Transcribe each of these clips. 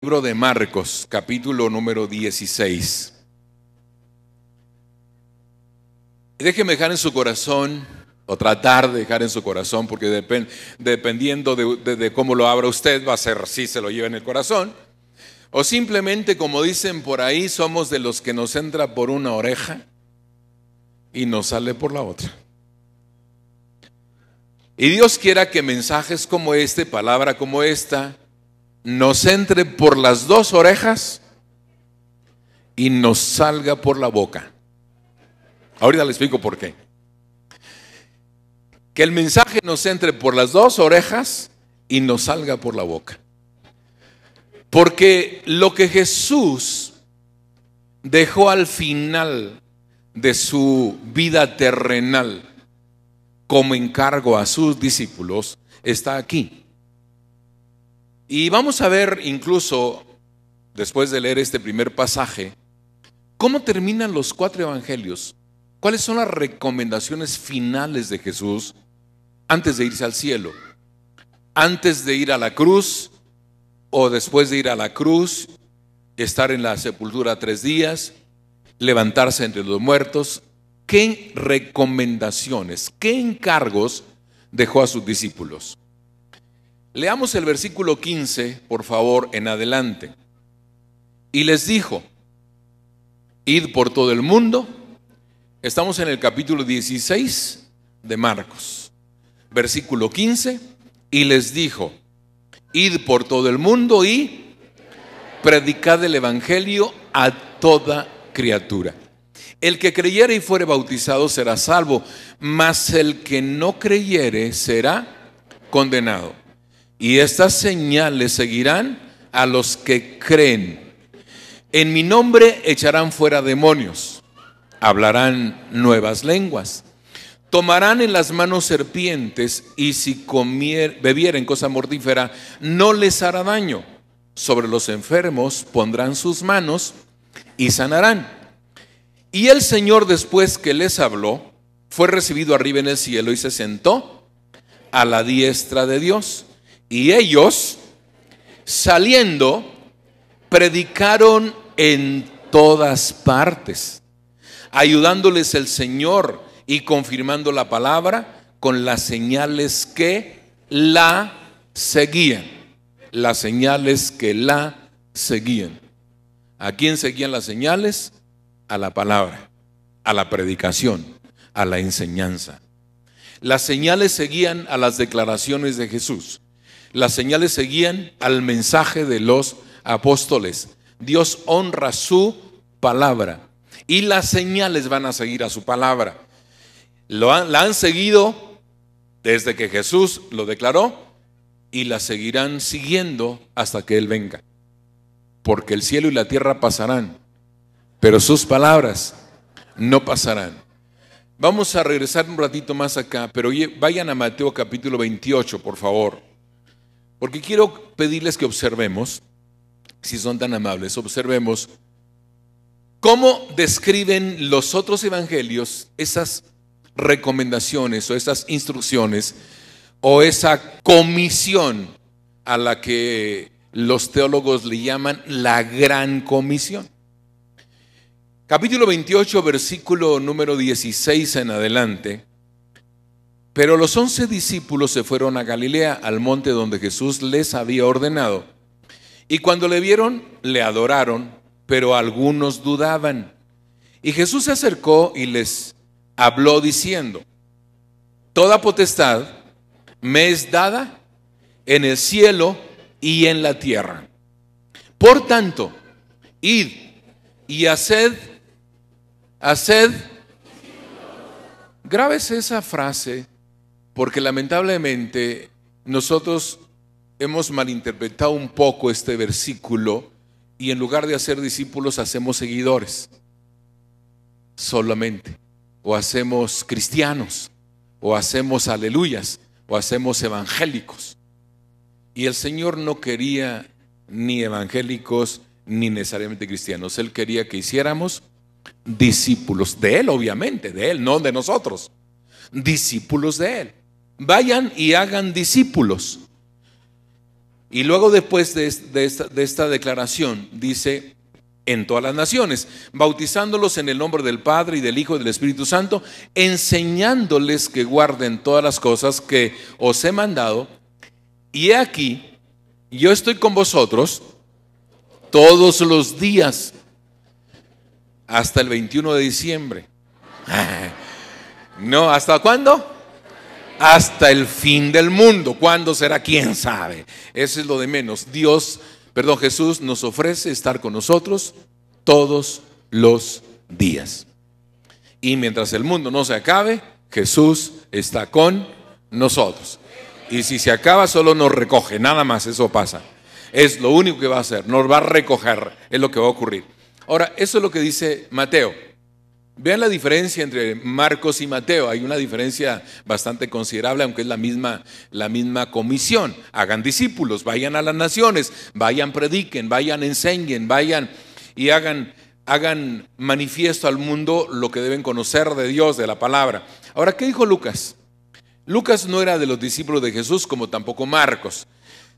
Libro de Marcos, capítulo número 16. Déjeme dejar en su corazón, o tratar de dejar en su corazón, porque dependiendo de cómo lo abra usted, va a ser si se lo lleva en el corazón, o simplemente, como dicen por ahí, somos de los que nos entra por una oreja y nos sale por la otra. Y Dios quiera que mensajes como este, palabra como esta, nos entre por las dos orejas y nos salga por la boca. Ahorita le explico por qué. Que el mensaje nos entre por las dos orejas y nos salga por la boca. Porque lo que Jesús dejó al final de su vida terrenal como encargo a sus discípulos está aquí. Y vamos a ver incluso, después de leer este primer pasaje, cómo terminan los 4 evangelios. ¿Cuáles son las recomendaciones finales de Jesús antes de irse al cielo? Antes de ir a la cruz o después de ir a la cruz, estar en la sepultura 3 días, levantarse entre los muertos. ¿Qué recomendaciones, qué encargos dejó a sus discípulos? Leamos el versículo 15, por favor, en adelante. Y les dijo: id por todo el mundo. Estamos en el capítulo 16 de Marcos. Versículo 15. Y les dijo: id por todo el mundo y predicad el evangelio a toda criatura. El que creyere y fuere bautizado será salvo, mas el que no creyere será condenado. Y estas señales seguirán a los que creen. En mi nombre echarán fuera demonios, hablarán nuevas lenguas, tomarán en las manos serpientes, y si bebieren cosa mortífera no les hará daño. Sobre los enfermos pondrán sus manos y sanarán. Y el Señor, después que les habló, fue recibido arriba en el cielo y se sentó a la diestra de Dios. Y ellos, saliendo, predicaron en todas partes, ayudándoles el Señor y confirmando la palabra con las señales que la seguían. Las señales que la seguían. ¿A quién seguían las señales? A la palabra, a la predicación, a la enseñanza. Las señales seguían a las declaraciones de Jesús. Las señales seguían al mensaje de los apóstoles. Dios honra su palabra y las señales van a seguir a su palabra. La han seguido desde que Jesús lo declaró y la seguirán siguiendo hasta que Él venga. Porque el cielo y la tierra pasarán, pero sus palabras no pasarán. Vamos a regresar un ratito más acá, pero vayan a Mateo capítulo 28, por favor. Porque quiero pedirles que observemos, si son tan amables, observemos cómo describen los otros evangelios esas recomendaciones o esas instrucciones o esa comisión a la que los teólogos le llaman la gran comisión. Capítulo 28, versículo número 16 en adelante. Pero los 11 discípulos se fueron a Galilea, al monte donde Jesús les había ordenado. Y cuando le vieron, le adoraron, pero algunos dudaban. Y Jesús se acercó y les habló diciendo: toda potestad me es dada en el cielo y en la tierra. Por tanto, id y haced. Grábese esa frase, porque lamentablemente nosotros hemos malinterpretado un poco este versículo y en lugar de hacer discípulos hacemos seguidores solamente, o hacemos cristianos, o hacemos aleluyas, o hacemos evangélicos. Y el Señor no quería ni evangélicos ni necesariamente cristianos. Él quería que hiciéramos discípulos de Él, obviamente, de Él, no de nosotros. Discípulos de Él. Vayan y hagan discípulos. Y luego después de esta declaración dice: en todas las naciones, bautizándolos en el nombre del Padre y del Hijo y del Espíritu Santo, enseñándoles que guarden todas las cosas que os he mandado. Y he aquí, yo estoy con vosotros todos los días hasta el 21 de diciembre. No, ¿hasta cuándo? Hasta el fin del mundo. ¿Cuándo será? ¿Quién sabe? Eso es lo de menos. Jesús nos ofrece estar con nosotros todos los días. Y mientras el mundo no se acabe, Jesús está con nosotros. Y si se acaba, solo nos recoge, nada más. Eso pasa. Es lo único que va a hacer, nos va a recoger, es lo que va a ocurrir. Ahora, eso es lo que dice Mateo. Vean la diferencia entre Marcos y Mateo. Hay una diferencia bastante considerable, aunque es la misma comisión. Hagan discípulos, vayan a las naciones, vayan, prediquen, vayan, enseñen, vayan y hagan manifiesto al mundo lo que deben conocer de Dios, de la palabra. Ahora, ¿qué dijo Lucas? Lucas no era de los discípulos de Jesús, como tampoco Marcos.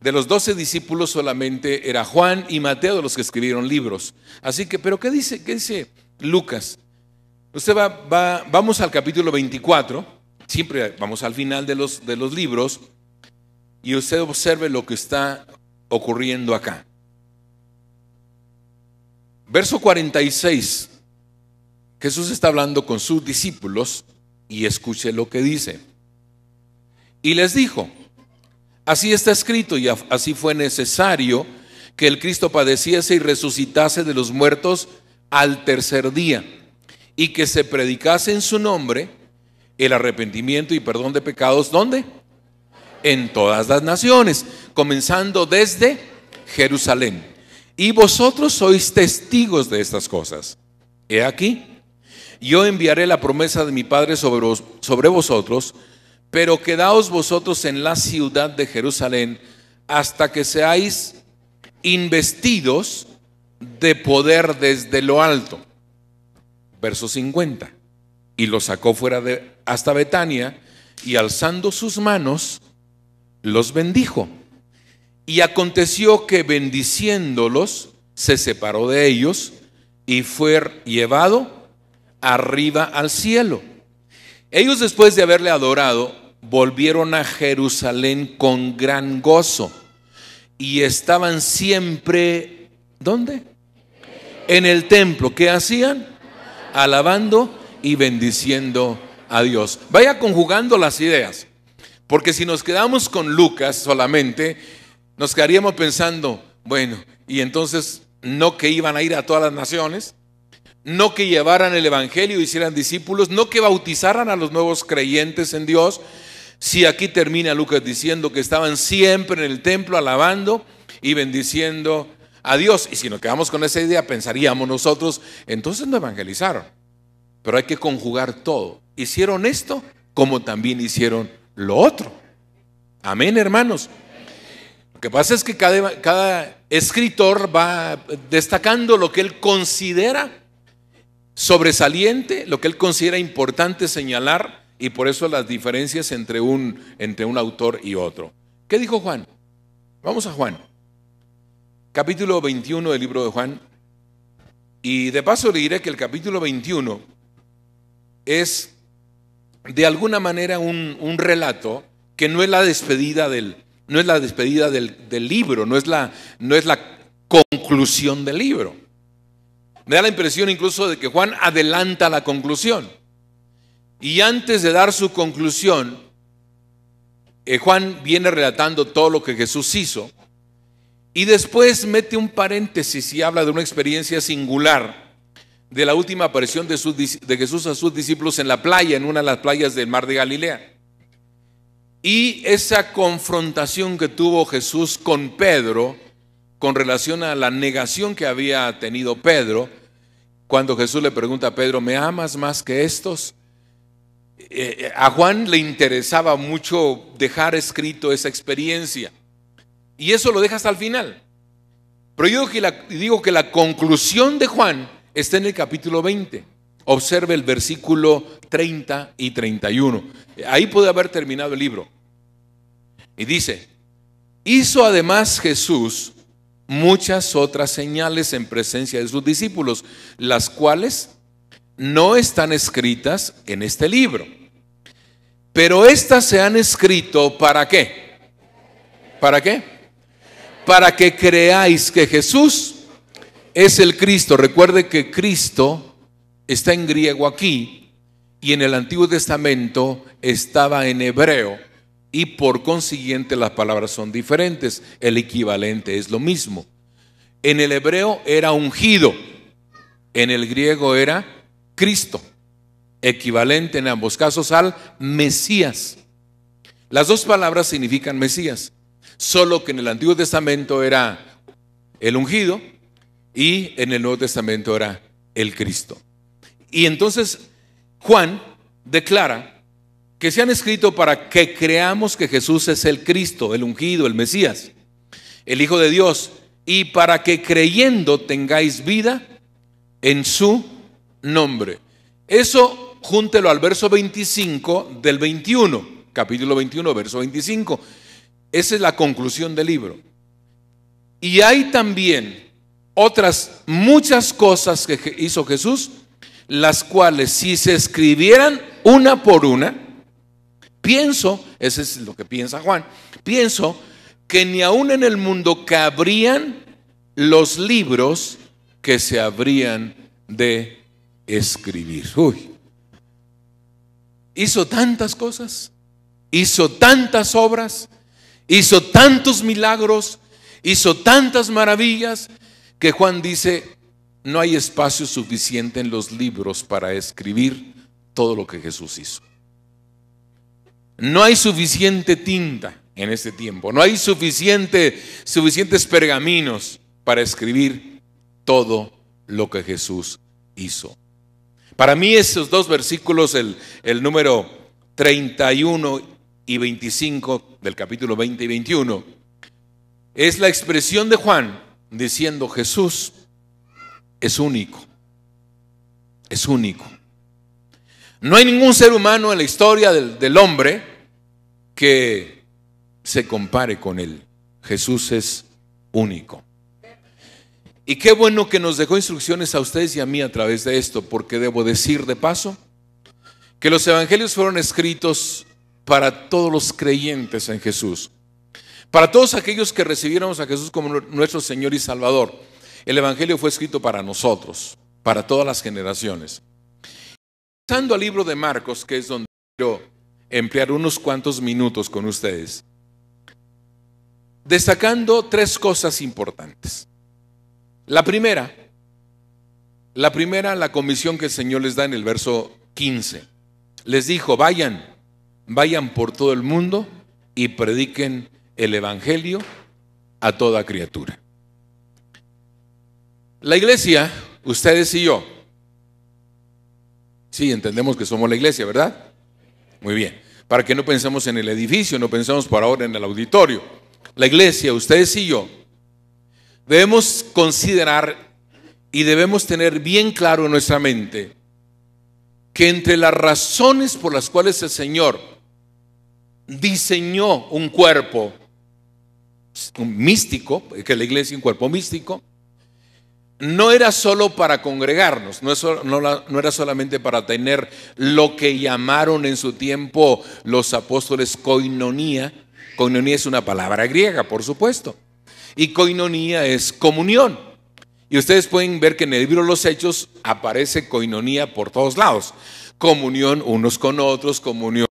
De los 12 discípulos solamente era Juan y Mateo de los que escribieron libros. Así que, ¿pero qué dice Lucas? Usted vamos al capítulo 24, siempre vamos al final de los libros, y usted observe lo que está ocurriendo acá. Verso 46, Jesús está hablando con sus discípulos y escuche lo que dice. Y les dijo: así está escrito y así fue necesario que el Cristo padeciese y resucitase de los muertos al tercer día, y que se predicase en su nombre el arrepentimiento y perdón de pecados. ¿Dónde? En todas las naciones, comenzando desde Jerusalén. Y vosotros sois testigos de estas cosas. He aquí, yo enviaré la promesa de mi Padre sobre vosotros, pero quedaos vosotros en la ciudad de Jerusalén hasta que seáis investidos de poder desde lo alto. Verso 50. Y los sacó fuera hasta Betania, y alzando sus manos los bendijo. Y aconteció que bendiciéndolos se separó de ellos y fue llevado arriba al cielo. Ellos, después de haberle adorado, volvieron a Jerusalén con gran gozo y estaban siempre, ¿dónde? En el templo. ¿Qué hacían? Alabando y bendiciendo a Dios. Vaya conjugando las ideas, porque si nos quedamos con Lucas solamente, nos quedaríamos pensando, bueno, y entonces no que iban a ir a todas las naciones, no que llevaran el evangelio y hicieran discípulos, no que bautizaran a los nuevos creyentes en Dios. Si aquí termina Lucas diciendo que estaban siempre en el templo alabando y bendiciendo a Dios. Y si nos quedamos con esa idea, pensaríamos nosotros, entonces no evangelizaron. Pero hay que conjugar todo. Hicieron esto como también hicieron lo otro. Amén, hermanos. Lo que pasa es que cada escritor va destacando lo que él considera sobresaliente, lo que él considera importante señalar, y por eso las diferencias entre un autor y otro. ¿Qué dijo Juan? Vamos a Juan, capítulo 21 del libro de Juan. Y de paso le diré que el capítulo 21 es de alguna manera un relato que no es la despedida del libro, no es la conclusión del libro. Me da la impresión incluso de que Juan adelanta la conclusión. Y antes de dar su conclusión, Juan viene relatando todo lo que Jesús hizo. Y después mete un paréntesis y habla de una experiencia singular de la última aparición de Jesús a sus discípulos en la playa, en una de las playas del mar de Galilea. Y esa confrontación que tuvo Jesús con Pedro con relación a la negación que había tenido Pedro, cuando Jesús le pregunta a Pedro: ¿me amas más que estos? A Juan le interesaba mucho dejar escrito esa experiencia, y eso lo deja hasta el final. Pero yo digo que la conclusión de Juan está en el capítulo 20. Observe el versículo 30 y 31. Ahí puede haber terminado el libro. Y dice: Hizo además Jesús muchas otras señales en presencia de sus discípulos, las cuales no están escritas en este libro. Pero estas se han escrito ¿para qué? ¿Para qué? Para que creáis que Jesús es el Cristo. Recuerde que Cristo está en griego aquí y en el Antiguo Testamento estaba en hebreo, y por consiguiente las palabras son diferentes. El equivalente es lo mismo. En el hebreo era ungido, en el griego era Cristo, equivalente en ambos casos al Mesías. Las dos palabras significan Mesías, solo que en el Antiguo Testamento era el ungido y en el Nuevo Testamento era el Cristo. Y entonces Juan declara que se han escrito para que creamos que Jesús es el Cristo, el ungido, el Mesías, el Hijo de Dios, y para que creyendo tengáis vida en su nombre. Eso júntelo al verso 25 del 21, capítulo 21, verso 25. Esa es la conclusión del libro. Y hay también otras muchas cosas que hizo Jesús, las cuales si se escribieran una por una, pienso, eso es lo que piensa Juan, pienso que ni aún en el mundo cabrían los libros que se habrían de escribir. Hizo tantas cosas, hizo tantas obras, hizo tantos milagros, hizo tantas maravillas, que Juan dice, no hay espacio suficiente en los libros para escribir todo lo que Jesús hizo. No hay suficiente tinta en este tiempo, no hay suficientes pergaminos para escribir todo lo que Jesús hizo. Para mí esos dos versículos, el número 31 y 25 del capítulo 20 y 21, es la expresión de Juan diciendo: Jesús es único, es único. No hay ningún ser humano en la historia del hombre que se compare con él. Jesús es único. Y qué bueno que nos dejó instrucciones a ustedes y a mí a través de esto, porque debo decir de paso que los evangelios fueron escritos para todos los creyentes en Jesús, para todos aquellos que recibiéramos a Jesús como nuestro Señor y Salvador. El evangelio fue escrito para nosotros, para todas las generaciones. Pasando al libro de Marcos, que es donde quiero emplear unos cuantos minutos con ustedes, destacando tres cosas importantes. La primera, la comisión que el Señor les da en el verso 15. Les dijo: vayan por todo el mundo y prediquen el evangelio a toda criatura. La iglesia, ustedes y yo, sí, entendemos que somos la iglesia, ¿verdad? Muy bien. Para que no pensemos en el edificio, no pensemos por ahora en el auditorio. La iglesia, ustedes y yo, debemos considerar y debemos tener bien claro en nuestra mente que entre las razones por las cuales el Señor diseñó un cuerpo místico, que la iglesia es un cuerpo místico, no era solo para congregarnos, no era solamente para tener lo que llamaron en su tiempo los apóstoles koinonía. Koinonía es una palabra griega, por supuesto, y koinonía es comunión. Y ustedes pueden ver que en el libro de los Hechos aparece koinonía por todos lados. Comunión unos con otros, comunión